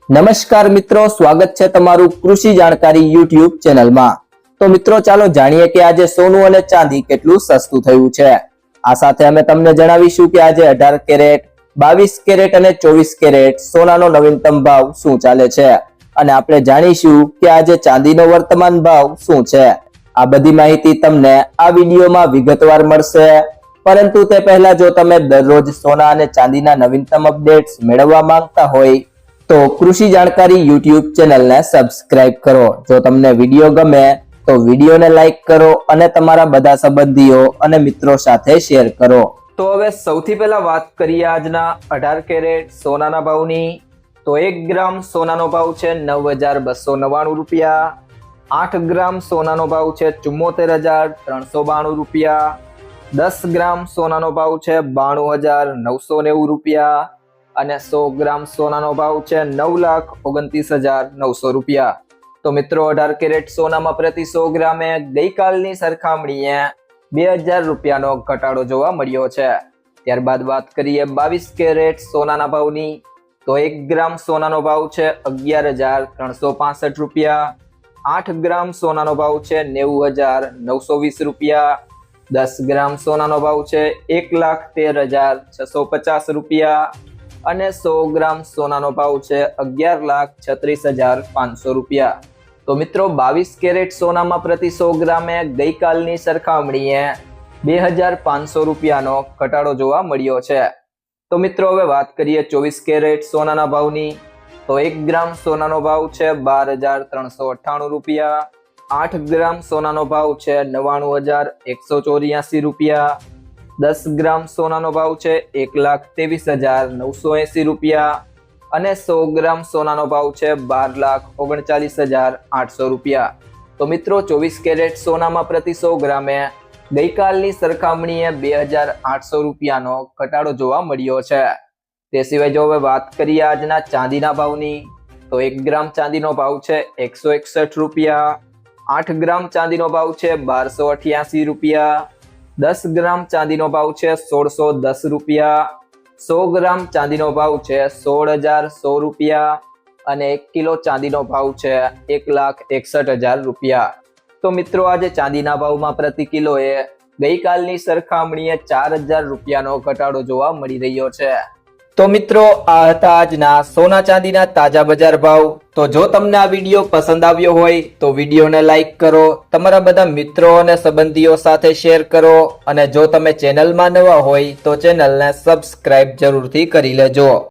નમસ્કાર મિત્રો, સ્વાગત છે તમારું કૃષિ જાણકારી યુટ્યુબ ચેનલમાં। તો મિત્રો ચાલો જાણીએ કે આજે સોનું અને ચાંદી કેટલું સસ્તું થયું છે। આ સાથે અમે તમને જણાવીશું કે આજે 18 કેરેટ, 22 કેરેટ અને 24 કેરેટ સોનાનો નવીનતમ ભાવ શું ચાલે છે અને આપણે જાણીશું કે આજે ચાંદીનો વર્તમાન ભાવ શું છે। આ બધી માહિતી તમને આ વિડીયોમાં વિગતવાર મળશે, પરંતુ તે પહેલા જો તમે દરરોજ સોના અને ચાંદીના નવીનતમ અપડેટ્સ મેળવવા માંગતા હોય તો કૃષિ જાણકારી યુટ્યુબ ચેનલને સબસ્ક્રાઇબ કરો। જો તમને વિડીયો ગમે તો વિડીયોને લાઈક કરો અને તમારા બધા સંબંધીઓ અને મિત્રો સાથે શેર કરો। તો હવે સૌથી પહેલા વાત કરીએ આજના 18 કેરેટ સોનાના ભાવની। તો 1 ગ્રામ સોનાનો ભાવ છે 9,299 રૂપિયા। 8 ગ્રામ સોનાનો ભાવ છે 74,392 રૂપિયા। 10 ગ્રામ સોનાનો ભાવ છે 92,990 રૂપિયા અને 100 ગ્રામ સોનાનો ભાવ છે 9,29,900 રૂપિયા। તો મિત્રો 18 કેરેટ સોનામાં પ્રતિ 100 ગ્રામે ગઈકાલની સરખામણીએ 2,000 રૂપિયાનો ઘટાડો જોવા મળ્યો છે। ત્યારબાદ વાત કરીએ 22 કેરેટ સોનાના ભાવની। તો 1 ગ્રામ સોનાનો ભાવ છે 11,365 રૂપિયા। 8 ગ્રામ સોનાનો ભાવ છે 90,920 રૂપિયા। 10 ગ્રામ સોનાનો ભાવ છે 1,13,650 રૂપિયા અને 100 ગ્રામ સોનાનો ભાવ છે 11,36,500 રૂપિયા। તો મિત્રો 22 કેરેટ સોનામાં પ્રતિ 100 ગ્રામે ગઈકાલની સરખામણીએ 2,500 રૂપિયાનો ઘટાડો જોવા મળ્યો છે। તો મિત્રો હવે વાત કરીએ 24 કેરેટ સોનાના ભાવની। તો 1 ગ્રામ સોનાનો ભાવ છે 12,398 રૂપિયા। 8 ગ્રામ સોનાનો ભાવ છે 99,184 રૂપિયા। 10 ગ્રામ સોનાનો ભાવ છે 1,23,980 રૂપિયા અને 100 ગ્રામ સોનાનો ભાવ છે 12,39,800 રૂપિયા। તો મિત્રો 24 કેરેટ સોનામાં પ્રતિ 100 ગ્રામે ગઈકાલની સરખામણીએ 2,800 રૂપિયાનો ઘટાડો જોવા મળ્યો છે। તે સિવાય જો હવે વાત કરીએ આજના ચાંદીના ભાવની। તો 1 ગ્રામ ચાંદીનો ભાવ છે 161 રૂપિયા। 8 ગ્રામ ચાંદીનો ભાવ છે 1,288 રૂપિયા। 10 ગ્રામ ચાંદીનો ભાવ છે 1,610 રૂપિયા। 100 ગ્રામ ચાંદીનો ભાવ છે 16,100 રૂપિયા અને 1 કિલો ચાંદીનો ભાવ છે 1,61,000 રૂપિયા। તો મિત્રો આજે ચાંદીના ભાવમાં પ્રતિ કિલોએ ગઈકાલની સરખામણીએ 4,000 રૂપિયાનો ઘટાડો જોવા મળી રહ્યો છે। તો મિત્રો આ હતા આજના સોના ચાંદીના તાજા બજાર ભાવ। તો જો તમને આ વિડીયો પસંદ આવ્યો હોય તો વિડીયોને લાઈક કરો, તમારા બધા મિત્રો અને સંબંધીઓ સાથે શેર કરો અને જો તમે ચેનલમાં નવા હોય તો ચેનલને સબસ્ક્રાઇબ જરૂરથી કરી લેજો।